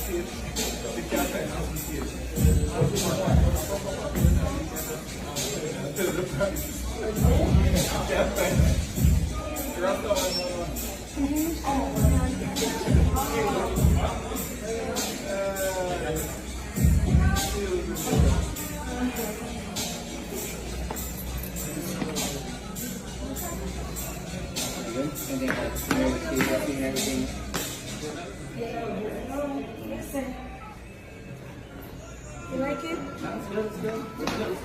And then everything. You like it? That's good, it's good. It's good.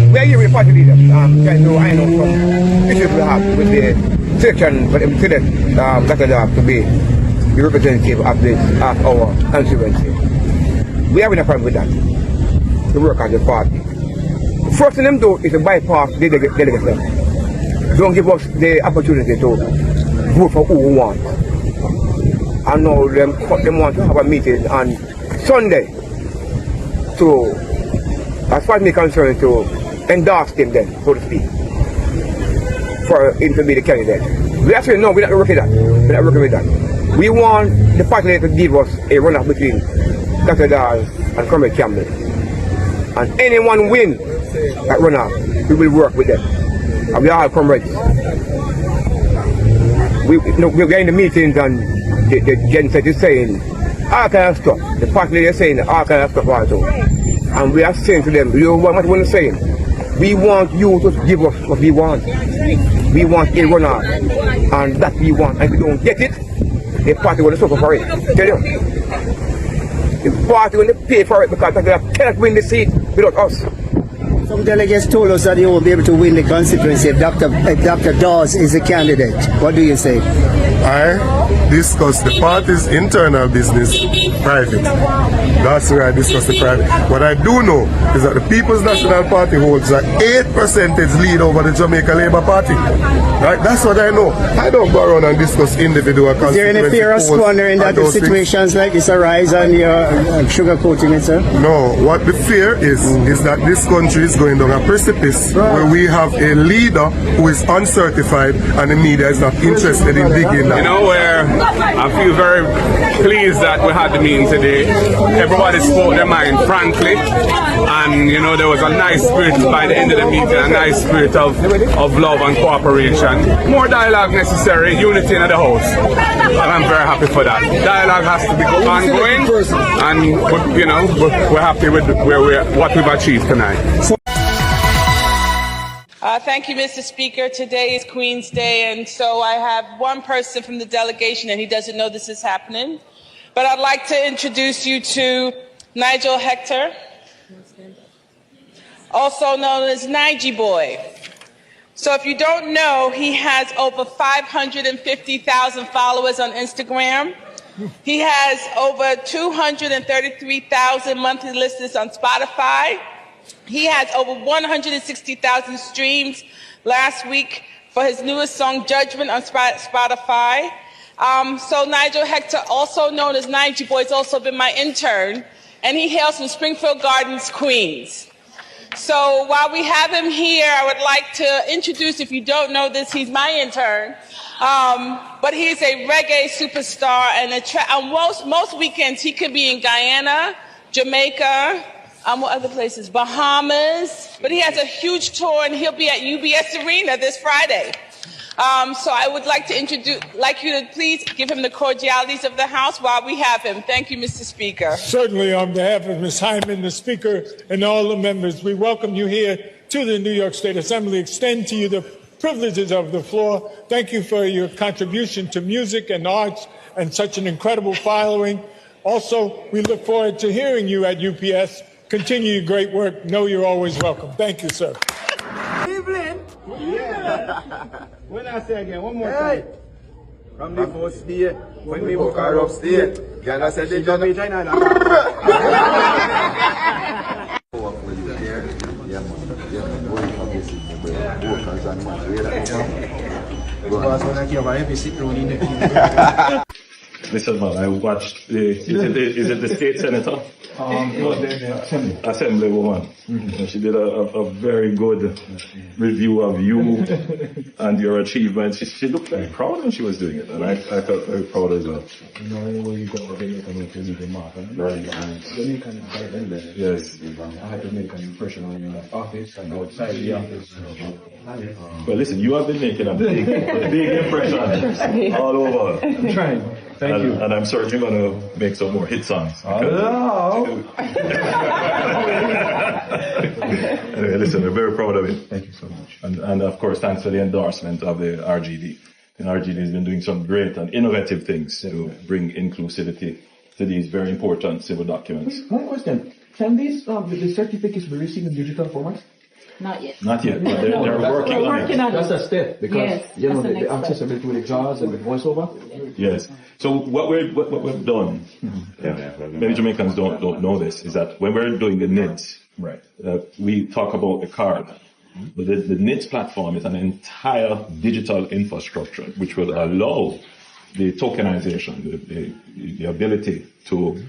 We are here with the party leaders. I know some issues we have with the selection for the President Gaza to be the representative of our constituency. We have a problem with that, to work as a party. The first thing them do is to bypass the delegates. Don't give us the opportunity to vote for who we want. And now them want to have a meeting on Sunday. So, as far as me concerned, to endorse him then, so to speak, for him to be the candidate. We actually no, we're not working with that. We're not working with that. We want the party to give us a runoff between Dr. Dahl and Comrade Campbell. And anyone win that runoff, we will work with them. And we are all comrades. We're in the meetings and the Gen Z is saying all kind of stuff. The party leader is saying all kind of stuff also. And we are saying to them, you know what we're saying? We want you to give us what we want. We want a runoff, and that we want. And if we don't get it, the party will suffer for it. Tell you. The party will pay for it because they cannot win the seat without us. Some delegates told us that they won't be able to win the constituency if Dr. Dawes is a candidate. What do you say? I discuss the party's internal business private. That's where I discuss the private. What I do know is that the People's National Party holds an 8% lead over the Jamaica Labour Party. Right? That's what I know. I don't go around and discuss individual constituency. Is there any fear of squandering that if situations like this arise and you're sugarcoating it, sir? No. What the fear is that this country is going down a precipice where we have a leader who is uncertified and the media is not interested in digging that. You know, where I feel very pleased that we had the meeting today. Everybody spoke their mind frankly, and you know, there was a nice spirit by the end of the meeting, a nice spirit of love and cooperation. More dialogue necessary, unity in the house, and I'm very happy for that. Dialogue has to be ongoing, and you know, we're happy with what we've achieved tonight. Thank you, Mr. Speaker. Today is Queen's Day, and so I have one person from the delegation, and he doesn't know this is happening. But I'd like to introduce you to Nigel Hector, also known as Nige Boy. So if you don't know, he has over 550,000 followers on Instagram. He has over 233,000 monthly listeners on Spotify. He has over 160,000 streams last week for his newest song, Judgment, on Spotify. So Nigel Hector, also known as Nige Boy, has also been my intern, and he hails from Springfield Gardens, Queens. So while we have him here, I would like to introduce, if you don't know this, he's my intern. But he's a reggae superstar, and most weekends he could be in Guyana, Jamaica, what other places? Bahamas. But he has a huge tour, and he'll be at UBS Arena this Friday. So I would like to like you to please give him the cordialities of the House while we have him. Thank you, Mr. Speaker. Certainly, on behalf of Ms. Hyman, the Speaker, and all the members, we welcome you here to the New York State Assembly, extend to you the privileges of the floor. Thank you for your contribution to music and arts and such an incredible following. Also, we look forward to hearing you at UPS. Continue your great work. Know you're always welcome. Thank you, sir. Evelyn? Yeah. When I say again, one more time. From the first day, when we walk her upstate, Ghana said they just meet China. Yeah, Listen, man, I watched is it the state senator? The assembly woman. And she did a very good review of you and your achievements. She looked very proud when she was doing it, and I felt very proud as well. Yes. I had to make an impression on you in the office and outside the office. Well, listen, you have been making a big impression all over. I'm trying. Thank you. And I'm certainly going to make some more hit songs. Hello. Anyway, listen, we're very proud of it. Thank you so much. And of course, thanks for the endorsement of the RGD. The RGD has been doing some great and innovative things to bring inclusivity to these very important civil documents. One question. Can these the certificates be received in digital format? Not yet. Not yet, but they're working on it. That's a step because Yes, that's the the next step. accessibility with the JAWS and the voiceover. Yes. So what we've done, many Jamaicans don't know this, is that when we're doing the NIDS, Right. we talk about the card. But the NIDS platform is an entire digital infrastructure which will allow the tokenization, the ability to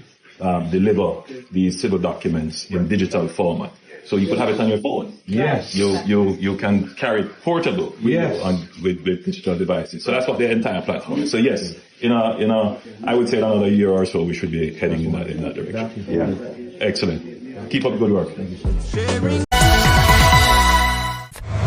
deliver these civil documents in digital format. So you could have it on your phone. Yes. You can carry it portable with Yes. you with digital devices. So that's what the entire platform is. So yes, I would say in another year or so we should be heading in that direction. Yeah. Excellent. Keep up the good work.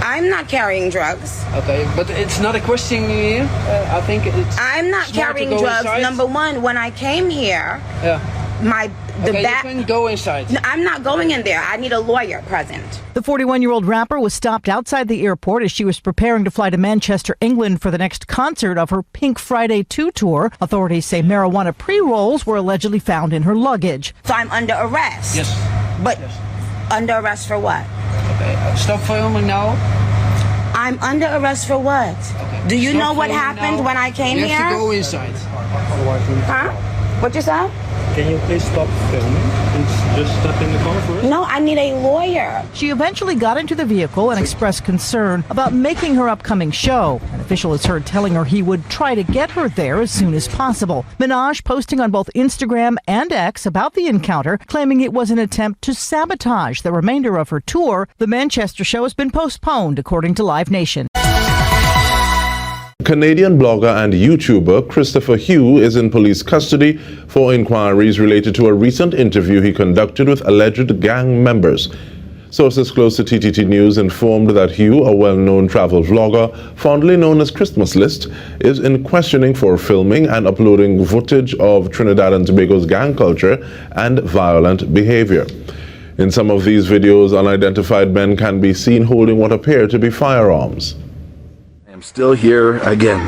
I'm not carrying drugs. Okay, but it's not a question here. I think it's. I'm not smart to carrying go drugs. inside. Number one, when I came here, Yeah. the Okay, back. you can go inside. No, I'm not going in there. I need a lawyer present. The 41-year-old rapper was stopped outside the airport as she was preparing to fly to Manchester, England for the next concert of her Pink Friday 2 tour. Authorities say marijuana pre-rolls were allegedly found in her luggage. So I'm under arrest. Yes. But Yes. under arrest for what? Okay, stop filming now. I'm under arrest for what? Okay. Do you Stop know what filming happened now. when I came You here? have to go inside. Huh? What you said? Can you please stop filming and just step in the car first? No, I need a lawyer. She eventually got into the vehicle and expressed concern about making her upcoming show. An official is heard telling her he would try to get her there as soon as possible. Minaj posting on both Instagram and X about the encounter, claiming it was an attempt to sabotage the remainder of her tour. The Manchester show has been postponed, according to Live Nation. Canadian blogger and YouTuber Christopher Hugh is in police custody for inquiries related to a recent interview he conducted with alleged gang members. Sources close to TTT News informed that Hugh, a well-known travel vlogger, fondly known as Christmas List, is in questioning for filming and uploading footage of Trinidad and Tobago's gang culture and violent behavior. In some of these videos, unidentified men can be seen holding what appear to be firearms. Still here again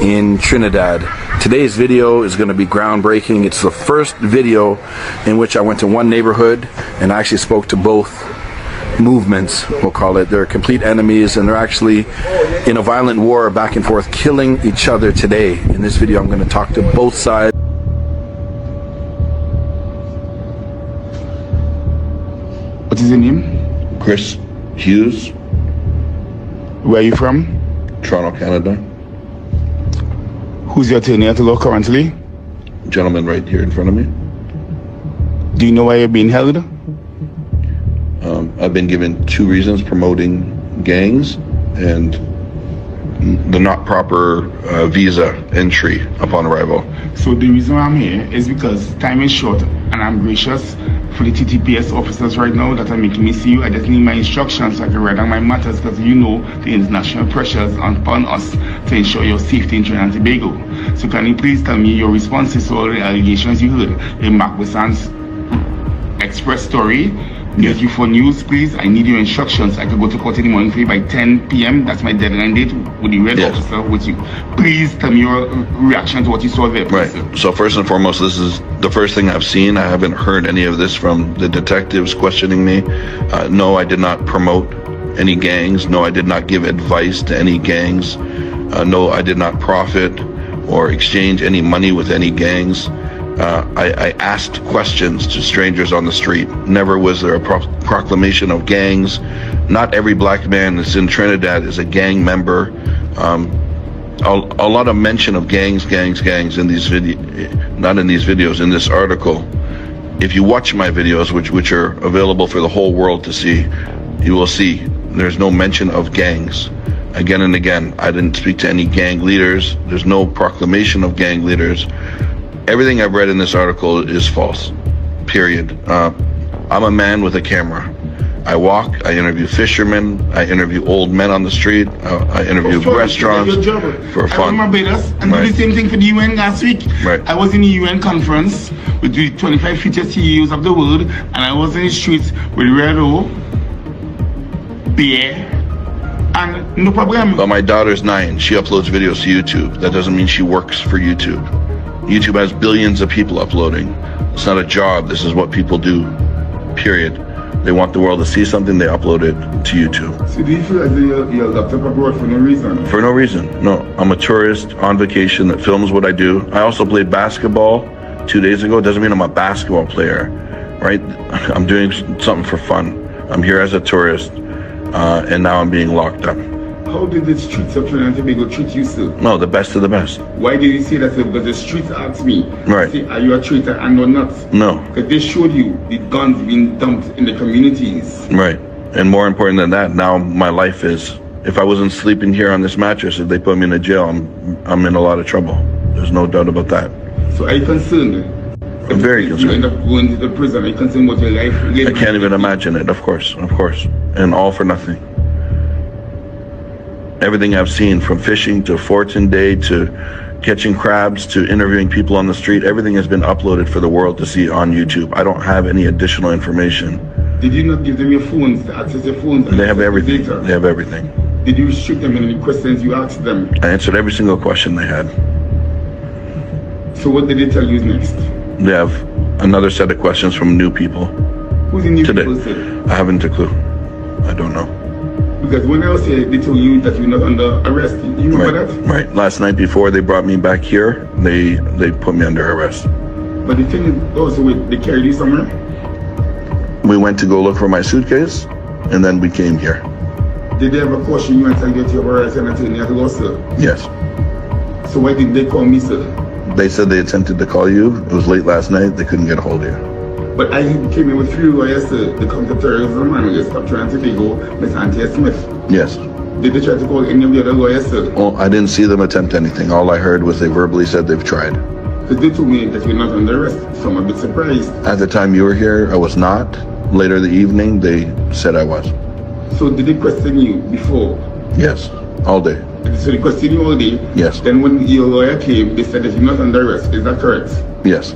in Trinidad. Today's video is going to be groundbreaking. It's the first video in which I went to one neighborhood and I actually spoke to both movements, we'll call it. They're complete enemies and they're actually in a violent war back and forth, killing each other today. In this video I'm going to talk to both sides. What is your name? Chris Hughes. Where are you from? Toronto, Canada. Who's your attorney at law currently? Gentleman right here in front of me. Do you know why you're being held? I've been given 2 reasons: promoting gangs and the not proper visa entry upon arrival. So the reason why I'm here is because time is short and I'm gracious for the TTPS officers right now that are making me see you. I just need my instructions so I can write down my matters because you know the international pressures upon us to ensure your safety in Trinidad and Tobago. So can you please tell me your responses to all the allegations you heard in Mark Besant's Express story? Get you for news, please. I need your instructions. I can go to court in the morning for you by 10 p.m. That's my deadline date with the red officer with you. Please tell me your reaction to what you saw there, please. Right. So first and foremost, this is the first thing I've seen. I haven't heard any of this from the detectives questioning me. No, I did not promote any gangs. No, I did not give advice to any gangs. No, I did not profit or exchange any money with any gangs. I asked questions to strangers on the street. Never was there a proclamation of gangs. Not every black man that's in Trinidad is a gang member. A lot of mention of gangs in these not in these videos, in this article. If you watch my videos, which are available for the whole world to see, you will see there's no mention of gangs. Again and again, I didn't speak to any gang leaders. There's no proclamation of gang leaders. Everything I've read in this article is false, period. I'm a man with a camera. I walk, I interview fishermen, I interview old men on the street, I interview restaurants for fun. I was in Barbados and did the same thing for the UN last week. Right. I was in the UN conference with the 25 future CEOs of the world, and I was in the streets with Redo, Bear, and no problem. But my daughter's 9, she uploads videos to YouTube. That doesn't mean she works for YouTube. YouTube has billions of people uploading. It's not a job, this is what people do, period. They want the world to see something, they upload it to YouTube. So do you feel like you're locked up abroad for no reason? For no reason, no. I'm a tourist on vacation that films what I do. I also played basketball 2 days ago. It doesn't mean I'm a basketball player, right? I'm doing something for fun. I'm here as a tourist, and now I'm being locked up. How did the streets of Trinidad and Tobago treat you, sir? No, the best of the best. Why did you say that, sir? Because the streets asked me, right. Say, are you a traitor and or not? No. Because they showed you the guns being dumped in the communities. Right. And more important than that, now my life is, if I wasn't sleeping here on this mattress, if they put me in a jail, I'm in a lot of trouble. There's no doubt about that. So are you concerned? I'm very concerned. You end up going to the prison. Are you concerned about your life? I can't even imagine it, of course. And all for nothing. Everything I've seen, from fishing to Fortune Day to catching crabs to interviewing people on the street, everything has been uploaded for the world to see on YouTube. I don't have any additional information. Did you not give them your phones, to access your phones? They have everything. They have everything. Did you restrict them in any questions you asked them? I answered every single question they had. So what did they tell you next? They have another set of questions from new people. Who's the new today. people, sir? I haven't a clue. I don't know. Because when I was here, they told you that you're not under arrest. You remember that? Right. Last night before they brought me back here, they put me under arrest. But the thing is also, they carried you somewhere? We went to go look for my suitcase, and then we came here. Did they ever caution you and tell you to your arrest and until you had to go, sir? Yes. So why did they call me, sir? They said they attempted to call you. It was late last night. They couldn't get a hold of you. But I came in with 3 lawyers, sir. The counter-terrorism and we stopped trying to go, Miss Antia Smith. Yes. Did they try to call any of the other lawyers, sir? Well, I didn't see them attempt anything. All I heard was they verbally said they've tried. Because they told me that you're not under arrest, so I'm a bit surprised. At the time you were here, I was not. Later in the evening, they said I was. So did they question you before? Yes, all day. So they questioned you all day? Yes. Then when your lawyer came, they said that you're not under arrest. Is that correct? Yes.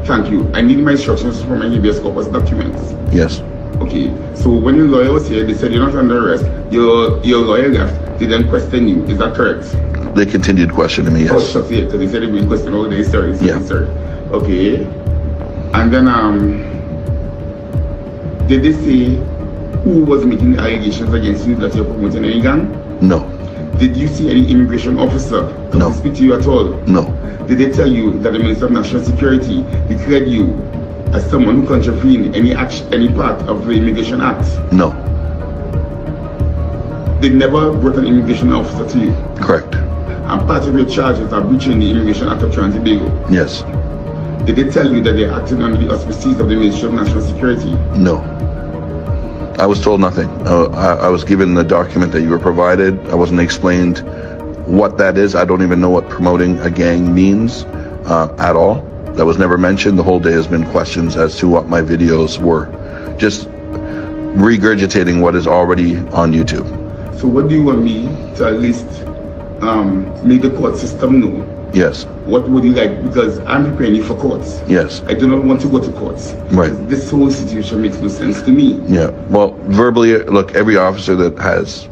Thank you. I need my instructions for my habeas corpus documents. Yes. Okay. So when your lawyer was here, they said you're not under arrest. Your lawyer left. They then questioned you. Is that correct? They continued questioning me, yes. Oh, shucks, yeah, because they said they've been questioned all day. Sorry. Yeah. Sorry. Okay. And then, did they say who was making the allegations against you that you're promoting any gang? No. Did you see any immigration officer come to speak to you at all? No. Did they tell you that the Minister of National Security declared you as someone who contravened any part of the Immigration Act? No. They never brought an immigration officer to you? Correct. And part of your charges are breaching the Immigration Act of Trinidad and Tobago? Yes. Did they tell you that they're acting under the auspices of the Ministry of National Security? No. I was told nothing. I was given the document that you were provided. I wasn't explained what that is. I don't even know what promoting a gang means at all. That was never mentioned. The whole day has been questions as to what my videos were. Just regurgitating what is already on YouTube. So what do you want me to at least make the court system know? Yes. What would you like? Because I'm preparing you for courts. Yes. I do not want to go to courts. Right. This whole situation makes no sense to me. Yeah. Well, verbally, look, every officer that has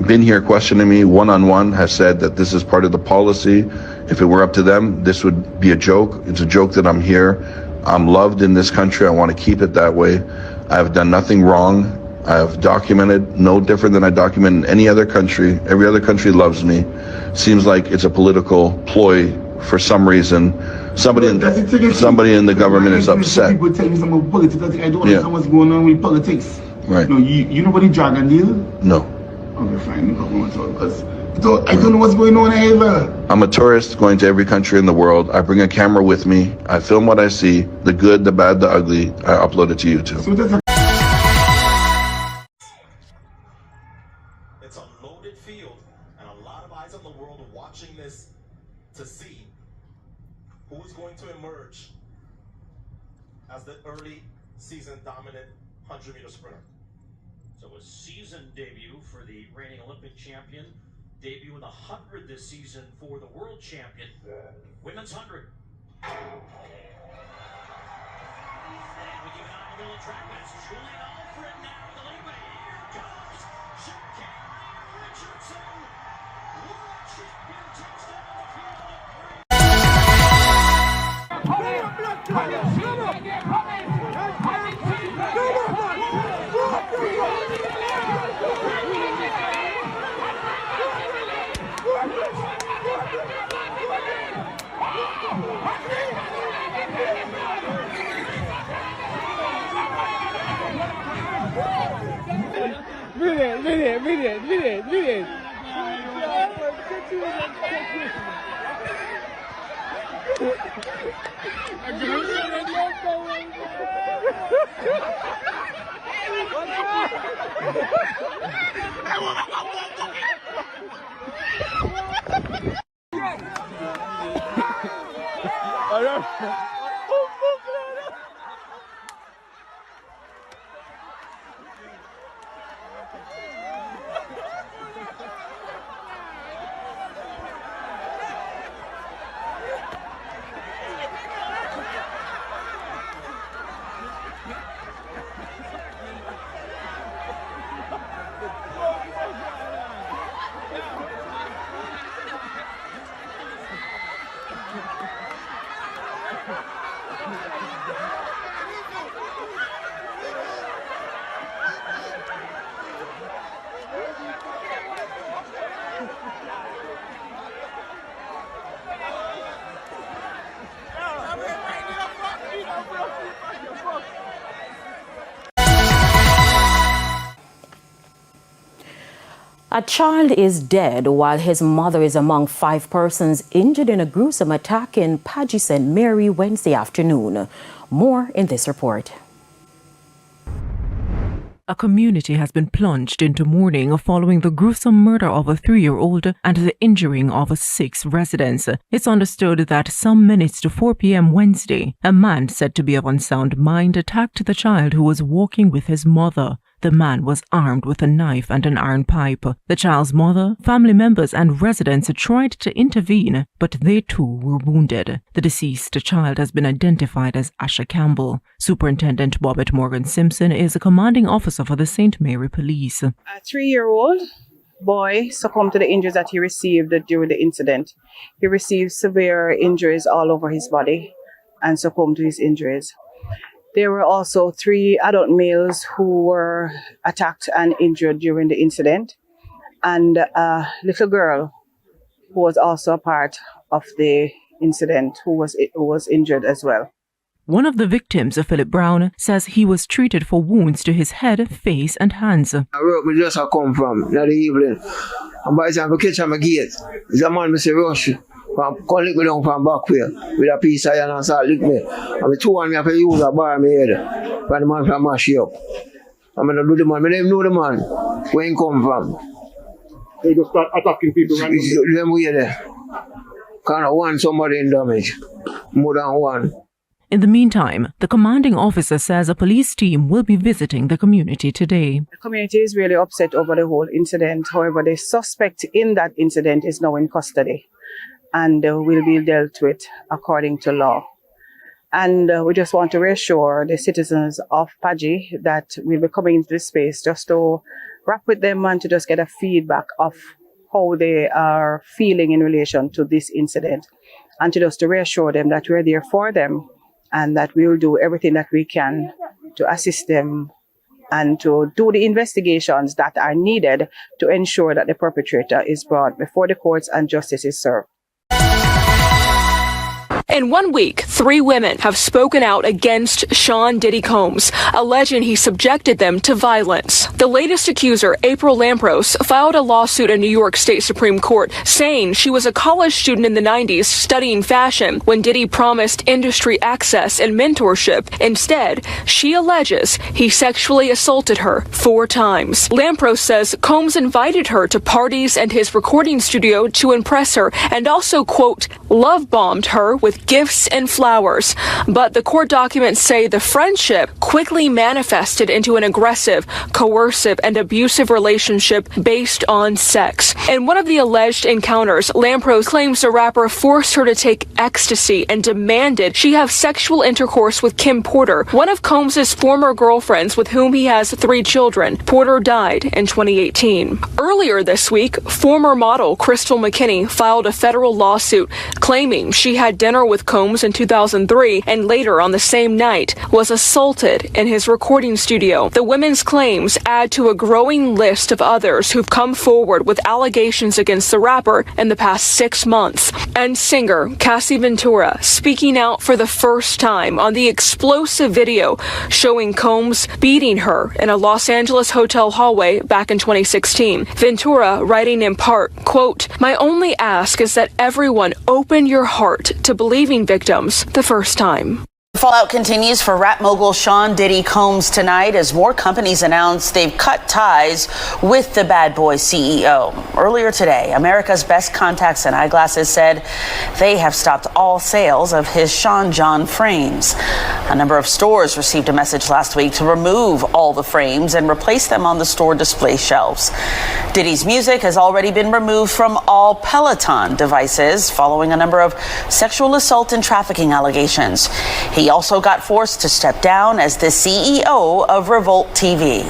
been here questioning me one-on-one has said that this is part of the policy. If it were up to them, this would be a joke. It's a joke that I'm here. I'm loved in this country. I want to keep it that way. I've done nothing wrong. I have documented no different than I document in any other country. Every other country loves me. Seems like it's a political ploy for some reason, somebody in the government is upset. People tell me some about politics. I don't understand what's going on with politics. Right. No, you know about the dragon deal? No. Okay, fine. No problem at all. Because I don't know what's going on either. I'm a tourist going to every country in the world. I bring a camera with me. I film what I see, the good, the bad, the ugly. I upload it to YouTube. So that's It's a loaded field, and a lot of eyes in the world are watching this to see who is going to emerge as the early season dominant 100-meter sprinter. So a season debut for the reigning Olympic champion, debut in the 100 this season for the world champion, women's 100. And we keep an eye on the middle of track, but it's Julian Alfred now in the lead, but here comes Sha'Carri Richardson. World champion takes down the field of three. Brilliant. A child is dead while his mother is among 5 persons injured in a gruesome attack in Pagy St. Mary Wednesday afternoon. More in this report. A community has been plunged into mourning following the gruesome murder of a 3-year-old and the injuring of 6 residents. It's understood that some minutes to 4 p.m. Wednesday, a man said to be of unsound mind attacked the child who was walking with his mother. The man was armed with a knife and an iron pipe. The child's mother, family members and residents tried to intervene, but they too were wounded. The deceased child has been identified as Asha Campbell. Superintendent Bobbitt Morgan Simpson is a commanding officer for the St. Mary Police. A 3-year-old boy succumbed to the injuries that he received during the incident. He received severe injuries all over his body and succumbed to his injuries. There were also 3 adult males who were attacked and injured during the incident, and a little girl who was also a part of the incident who was injured as well. One of the victims, Philip Brown, says he was treated for wounds to his head, face and hands. I where me just come from in the evening, and by the time I catch my gate, there's a man say rush. Come lick me down from back way with a piece of iron and start lick me. And the 2 of me have to use a bar in my head for the man to mash you up. I'm going to do the man. I don't know the man where he come from. They just start attacking people randomly. Them way there. Kind of one somebody in damage. More than one. In the meantime, the commanding officer says a police team will be visiting the community today. The community is really upset over the whole incident. However, the suspect in that incident is now in custody and will be dealt with according to law. And we just want to reassure the citizens of Pagy that we'll be coming into this space just to wrap with them and to just get a feedback of how they are feeling in relation to this incident, and to just to reassure them that we're there for them and that we will do everything that we can to assist them and to do the investigations that are needed to ensure that the perpetrator is brought before the courts and justice is served. In 1 week, 3 women have spoken out against Sean Diddy Combs, alleging he subjected them to violence. The latest accuser, April Lampros, filed a lawsuit in New York State Supreme Court saying she was a college student in the 90s studying fashion when Diddy promised industry access and mentorship. Instead, she alleges he sexually assaulted her 4 times. Lampros says Combs invited her to parties and his recording studio to impress her and also, quote, love-bombed her with gifts and flowers. But the court documents say the friendship quickly manifested into an aggressive, coercive, and abusive relationship based on sex. In one of the alleged encounters, Lampros claims the rapper forced her to take ecstasy and demanded she have sexual intercourse with Kim Porter, one of Combs' former girlfriends with whom he has 3 children. Porter died in 2018. Earlier this week, former model Crystal McKinney filed a federal lawsuit claiming she had dinner with Combs in 2003 and later on the same night was assaulted in his recording studio. The women's claims add to a growing list of others who've come forward with allegations against the rapper in the past 6 months. And singer Cassie Ventura speaking out for the first time on the explosive video showing Combs beating her in a Los Angeles hotel hallway back in 2016. Ventura writing in part, quote, "My only ask is that everyone open your heart to believing victims the first time." Fallout continues for rap mogul Sean Diddy Combs tonight as more companies announce they've cut ties with the bad boy CEO. Earlier today, America's Best Contacts and Eyeglasses said they have stopped all sales of his Sean John frames. A number of stores received a message last week to remove all the frames and replace them on the store display shelves. Diddy's music has already been removed from all Peloton devices following a number of sexual assault and trafficking allegations. He also got forced to step down as the CEO of Revolt TV.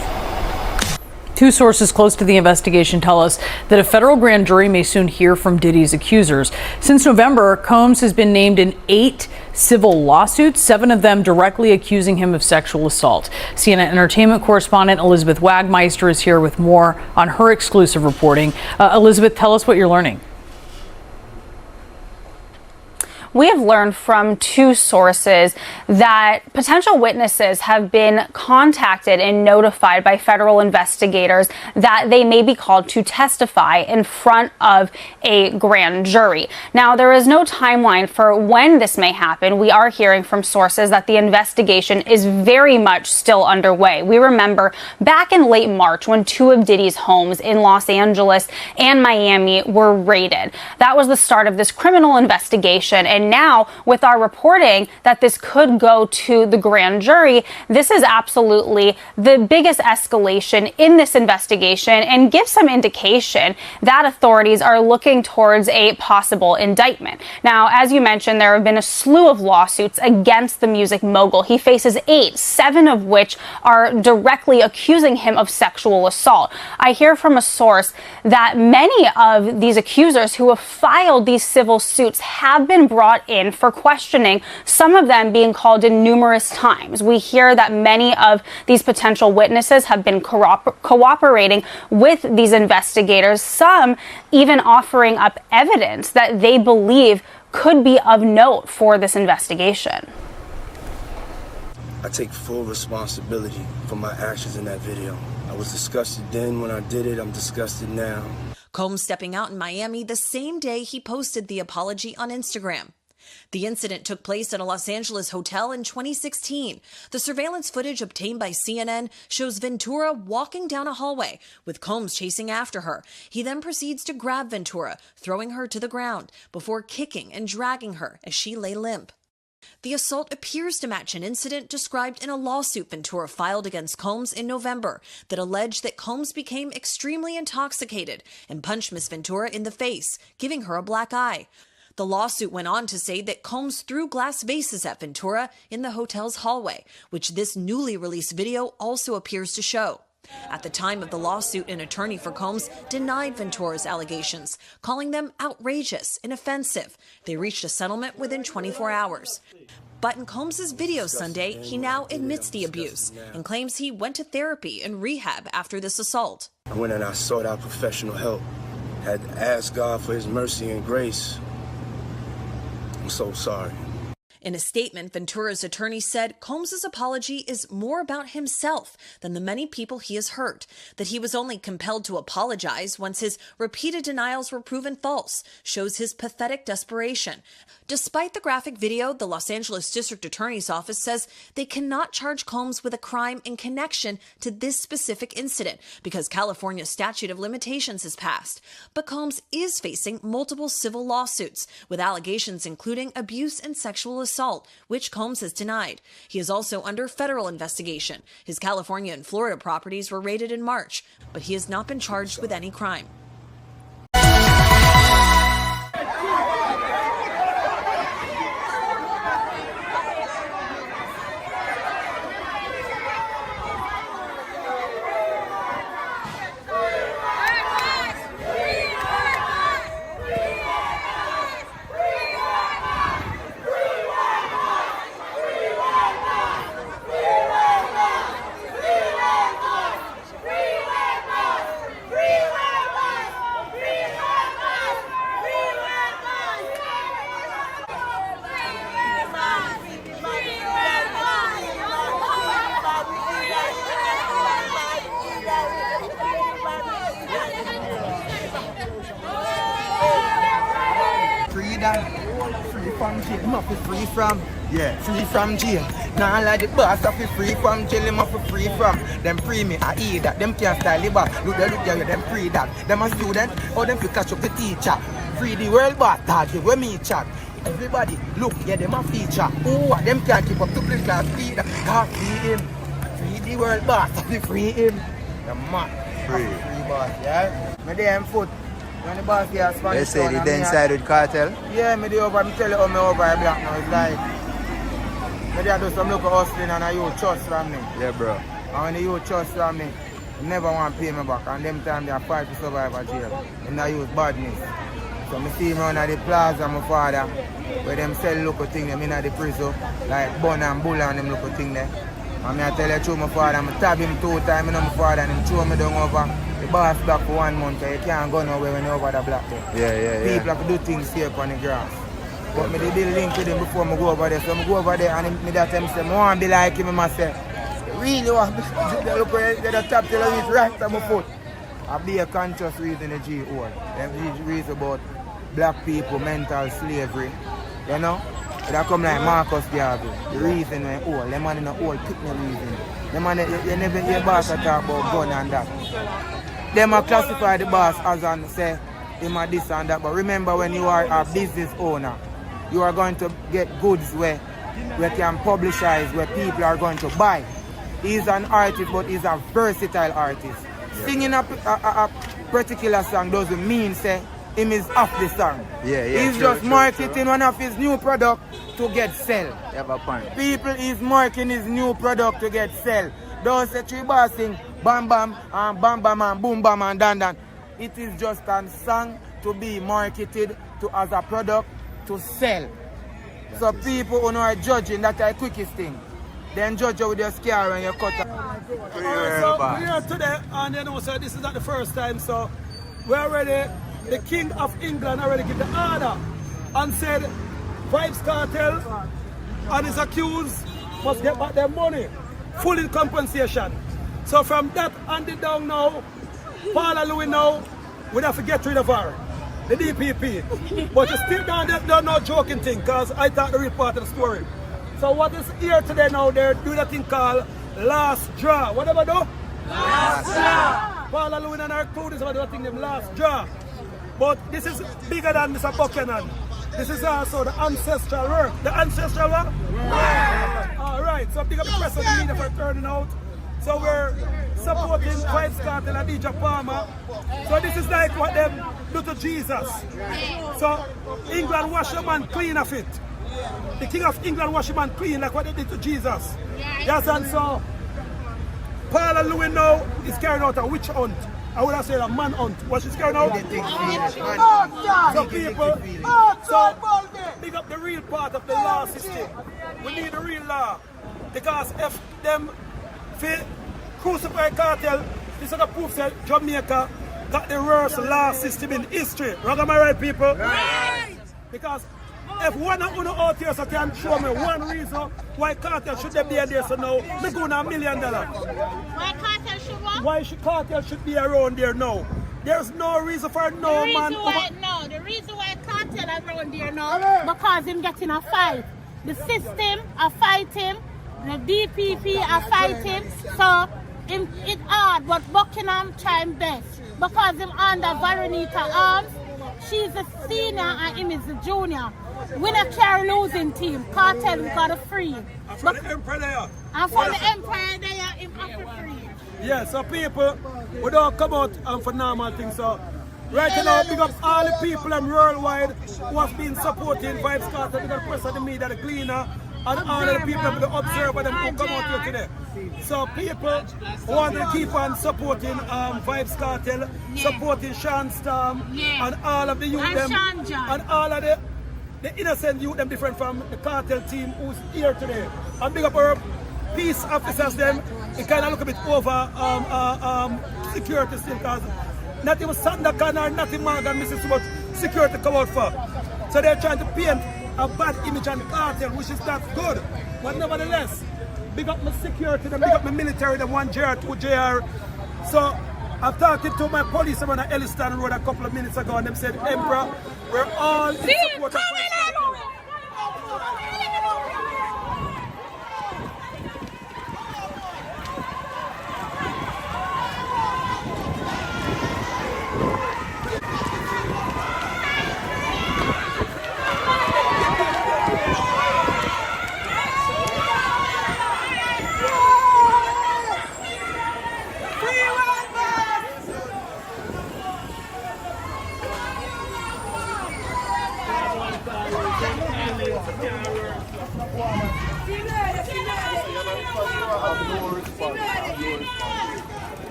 2 sources close to the investigation tell us that a federal grand jury may soon hear from Diddy's accusers. Since November, Combs has been named in 8 civil lawsuits, 7 of them directly accusing him of sexual assault. CNN entertainment correspondent Elizabeth Wagmeister is here with more on her exclusive reporting. Elizabeth, tell us what you're learning. We have learned from 2 sources that potential witnesses have been contacted and notified by federal investigators that they may be called to testify in front of a grand jury. Now, there is no timeline for when this may happen. We are hearing from sources that the investigation is very much still underway. We remember back in late March when 2 of Diddy's homes in Los Angeles and Miami were raided. That was the start of this criminal investigation. And now, with our reporting that this could go to the grand jury, this is absolutely the biggest escalation in this investigation and gives some indication that authorities are looking towards a possible indictment. Now, as you mentioned, there have been a slew of lawsuits against the music mogul. He faces 8, 7 of which are directly accusing him of sexual assault. I hear from a source that many of these accusers who have filed these civil suits have been brought in for questioning, some of them being called in numerous times. We hear that many of these potential witnesses have been cooperating with these investigators, some even offering up evidence that they believe could be of note for this investigation. I take full responsibility for my actions in that video. I was disgusted then when I did it, I'm disgusted now. Combs stepping out in Miami the same day he posted the apology on Instagram. The incident took place at a Los Angeles hotel in 2016. The surveillance footage obtained by CNN shows Ventura walking down a hallway with Combs chasing after her. He then proceeds to grab Ventura, throwing her to the ground before kicking and dragging her as she lay limp. The assault appears to match an incident described in a lawsuit Ventura filed against Combs in November that alleged that Combs became extremely intoxicated and punched Miss Ventura in the face, giving her a black eye. The lawsuit went on to say that Combs threw glass vases at Ventura in the hotel's hallway, which this newly released video also appears to show. At the time of the lawsuit, an attorney for Combs denied Ventura's allegations, calling them outrageous and offensive. They reached a settlement within 24 hours. But in Combs' video Sunday, he now admits the abuse and claims he went to therapy and rehab after this assault. I went and I sought out professional help, had asked God for his mercy and grace. I'm so sorry. In a statement, Ventura's attorney said Combs' apology is more about himself than the many people he has hurt, that he was only compelled to apologize once his repeated denials were proven false, shows his pathetic desperation. Despite the graphic video, the Los Angeles District Attorney's Office says they cannot charge Combs with a crime in connection to this specific incident because California's statute of limitations has passed. But Combs is facing multiple civil lawsuits with allegations including abuse and sexual assault, which Combs has denied. He is also under federal investigation. His California and Florida properties were raided in March, but he has not been charged with any crime. Free from jail, him up free from, free from jail. Nah, like the boss up free from jail, him up free from. Them free me, I eat that, them can't style it back. Look there, them free that. Them a student, or them to catch up the teacher. Free the world boss, that's the way me chat. Everybody, look, them a feature. Oh, them can't keep up to play class, free that. God, free him. Free the world boss, free him. The man, free boss, yeah? Me damn foot. When the boss here Spanish. They say the then side with cartel? Yeah, me do over, me tell you how me over black now. It's like, me there do some local hustling and I youth trust from me. Yeah, bro. And when the youth trust from me, never want to pay me back. And them time they are fight to survive a jail. And I use badness. So me see me on the plaza, my father, where them sell local thing them in the prison, like bun and bull and them local thing there. And me I tell you true, my father, I stab him 2 times, you know my father, and him throw me down over. The boss block for 1 month, you can't go nowhere when you're over the block there. Yeah. People have to do things safe on the grass. But me did link with him before I go over there. So I go over there and me that time say, I want to be like him, I say, really want to be, look where the top till I reach right on my foot. I be a conscious reason the G hole. Them reason about black people, mental slavery, you know? That come like Marcus Garvey, the reason when old, them man in the old pick the reason. Them man, you never hear boss talk about gun and that. Them a classify the boss as and say, him a this and that. But remember when you are a business owner, you are going to get goods where can publicize, where people are going to buy. He's an artist, but he's a versatile artist. Yeah. Singing a particular song doesn't mean say him is off the song. He's just marketing one of his new product to get sell. You have a point. People is marketing his new product to get sell. Don't say three bars sing bam bam and boom bam and dan. It is just a song to be marketed to as a product to sell. So people who are judging, that's the quickest thing. Then judge you with your scare when you cut it. So we're here today and you know, so this is not the first time, so we're already, the King of England already give the order and said Vybz Kartel and his accused must get back their money, full in compensation. So from that and it down now, Paula Louis now, we have to get rid of her, the DPP. But you still don't know joking thing, because I thought the real part of the story. So what is here today now, they're doing a thing called last draw. Whatever do? Last draw. Paula Louis and her crew is about doing them last draw. But this is bigger than Mr. Buchanan. This is also the ancestral work. The ancestral work? Yeah. All right, so big up the press of the media for turning out. So we're supporting Vybz Kartel and DJ Palmer. So this is like what them do to Jesus. So England wash your man clean of it. The King of England wash your man clean like what they did to Jesus. Yes, and so Paula Louis now is carrying out a witch hunt. I would have said a man hunt. What she's carrying out? So people, so big up the real part of the law system. We need the real law. Because if them crucify cartel, this is the proof that Jamaica got the worst law system in history. Right, am I right, people? Right. Because If one of you out here so can show me one reason why cartel should be there so now, me go $1 million. Why cartel should what? Why should cartel should be around there now? There's no reason for no man. The reason why cartel around there now, because him getting a fight. The system are fighting, the DPP are fighting, so it's hard, but Buckingham trying best. Because him under Veronica Arms, she's a senior and him is a junior. We not care losing team. Cartel we got a free. And for the Emperor there. And for the Empire there, him have to free. Yeah, so people, we don't come out for normal things. So right now, big up all the people worldwide who have been supporting Vibes Cartel. Big up the press of the media, the cleaner, and all of the people, the observer, them who come out here today. So people want to keep on supporting Vibes Cartel, supporting Sean Storm, and all of the youth them, and all of the innocent youth them different from the cartel team who's here today. And big up our peace officers them. It kind of look a bit over security still because not even Sandakan or nothing Morgan missing so much security come out for. So they're trying to paint a bad image on cartel, which is not good. But nevertheless, big up my security, them, big up my military, them 1 JR, 2 JR. So I've talked to my police around Elliston Road a couple of minutes ago and them said, Emperor, we're all in support of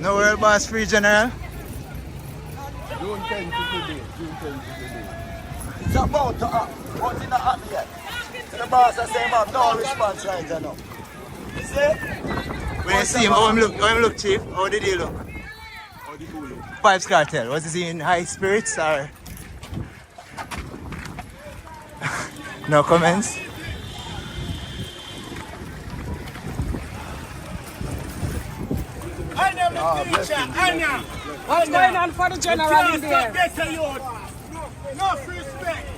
No world boss free general. June 10 to today. It's about to happen, but it's not happened yet. The boss is saying about no response right now. You see? When you see him, how him look, Chief? How did he look? Vibes Cartel, was he in high spirits or? No comments? What's going on for the general in there? No free respect.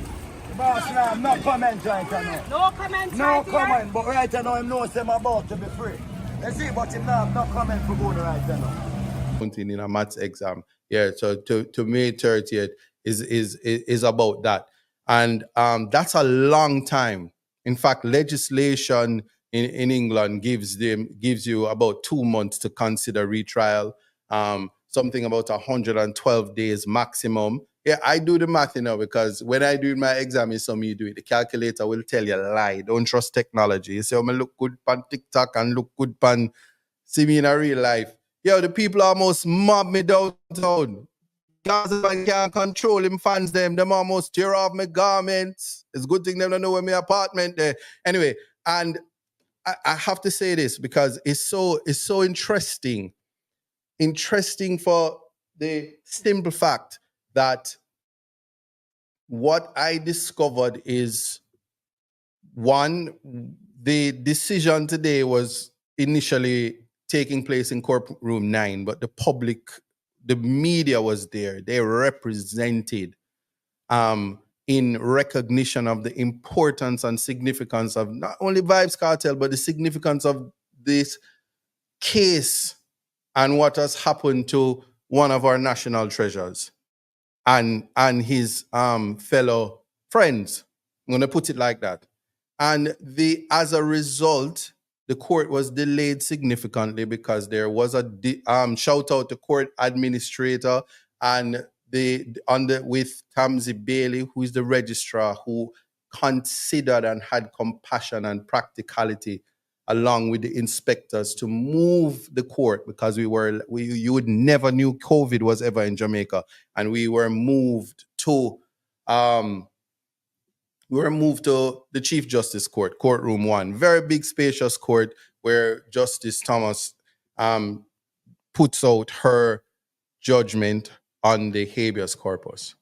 Boss, now, no comment right now. No comment No right comment, here. but right now him knows him about to be free. You see, but him now no comment for good right now. In a maths exam. Yeah, so to May 30th is about that. And that's a long time. In fact, legislation in England gives you about 2 months to consider retrial. Something about 112 days maximum. Yeah, I do the math, because when I do my exam, it's me do it. The calculator will tell you lie. Don't trust technology. You say, I'm look good on TikTok and look good on see me in a real life. Yo, the people almost mob me downtown. Gaza can't control him fans them. Them almost tear off my garments. It's a good thing they don't know where my apartment there. Anyway, and I have to say this because it's so interesting. Interesting for the simple fact that what I discovered is, one, the decision today was initially taking place in courtroom 9, but the public, the media was there. They represented in recognition of the importance and significance of not only Vibes Cartel, but the significance of this case and what has happened to one of our national treasures and his fellow friends. I'm going to put it like that. And as a result, the court was delayed significantly because there was a shout out to court administrator and with Tamsi Bailey, who is the registrar, who considered and had compassion and practicality along with the inspectors to move the court because you would never knew COVID was ever in Jamaica, and we were moved to the Chief Justice Court, courtroom 1, very big spacious court where Justice Thomas puts out her judgment on the habeas corpus.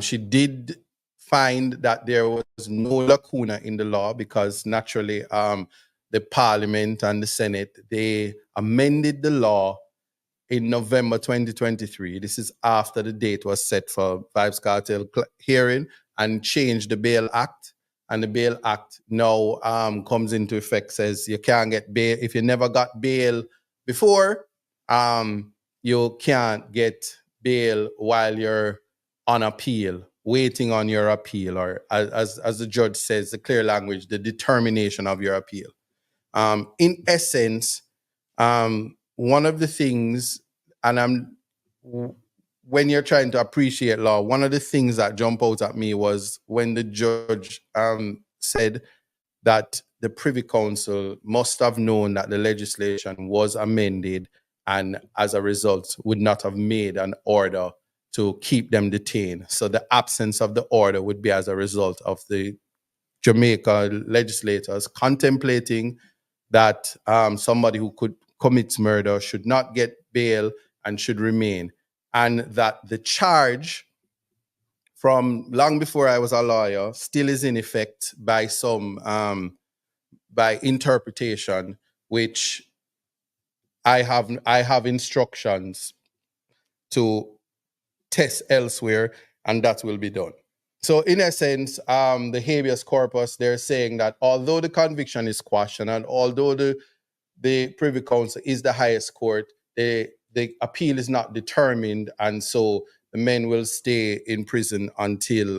She did find that there was no lacuna in the law because naturally the Parliament and the Senate, they amended the law in November 2023. This is after the date was set for Vibes Cartel hearing, and changed the Bail Act. And the Bail Act now comes into effect, says you can't get bail. If you never got bail before, you can't get bail while you're on appeal, waiting on your appeal, or as the judge says, the clear language, the determination of your appeal. In essence, one of the things, and when you're trying to appreciate law, one of the things that jump out at me was when the judge said that the Privy Council must have known that the legislation was amended and as a result would not have made an order to keep them detained. So the absence of the order would be as a result of the Jamaica legislators contemplating that somebody who commits murder should not get bail and should remain. And that the charge from long before I was a lawyer still is in effect by some, by interpretation, which I have instructions to test elsewhere, and that will be done. So in essence, the habeas corpus, they're saying that although the conviction is quashed and although the Privy Council is the highest court, the appeal is not determined, and so the men will stay in prison until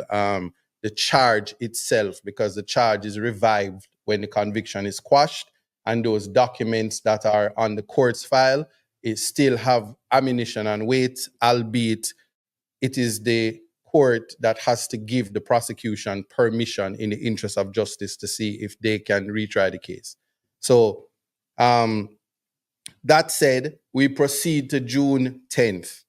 the charge itself, because the charge is revived when the conviction is quashed, and those documents that are on the court's file, it still have ammunition and weight, albeit it is the court that has to give the prosecution permission in the interest of justice to see if they can retry the case. So that said, we proceed to June 10th.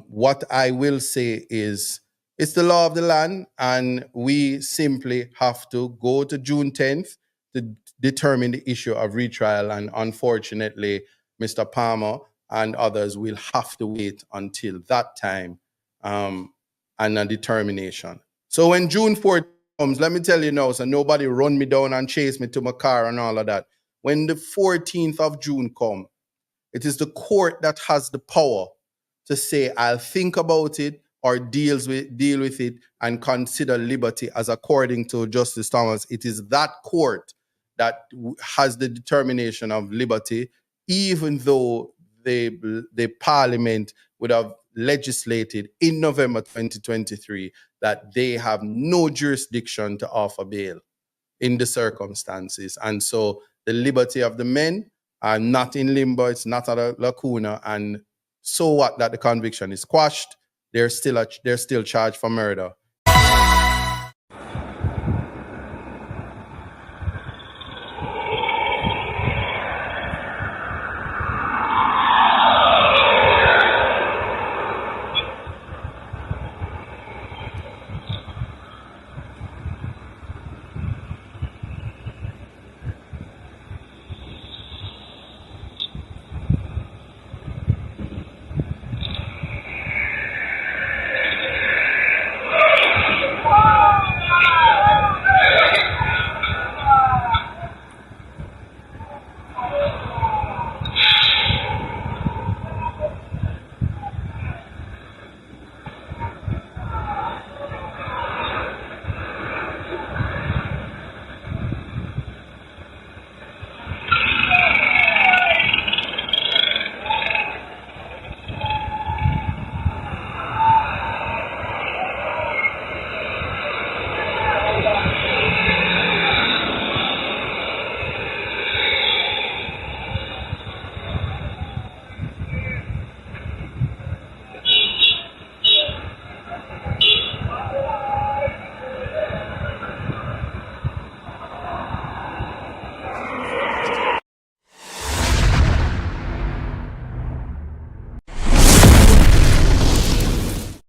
What I will say is it's the law of the land, and we simply have to go to June 10th to determine the issue of retrial. And unfortunately, Mr. Palmer and others will have to wait until that time and a determination. So when June 4th comes, let me tell you now, so nobody run me down and chase me to my car and all of that. When the 14th of June comes, it is the court that has the power to say, I'll think about it or deal with it and consider liberty as according to Justice Thomas. It is that court that has the determination of liberty, even though the Parliament would have legislated in November 2023 that they have no jurisdiction to offer bail in the circumstances. And so the liberty of the men are not in limbo, it's not a lacuna, and so what that the conviction is quashed, they're still charged for murder.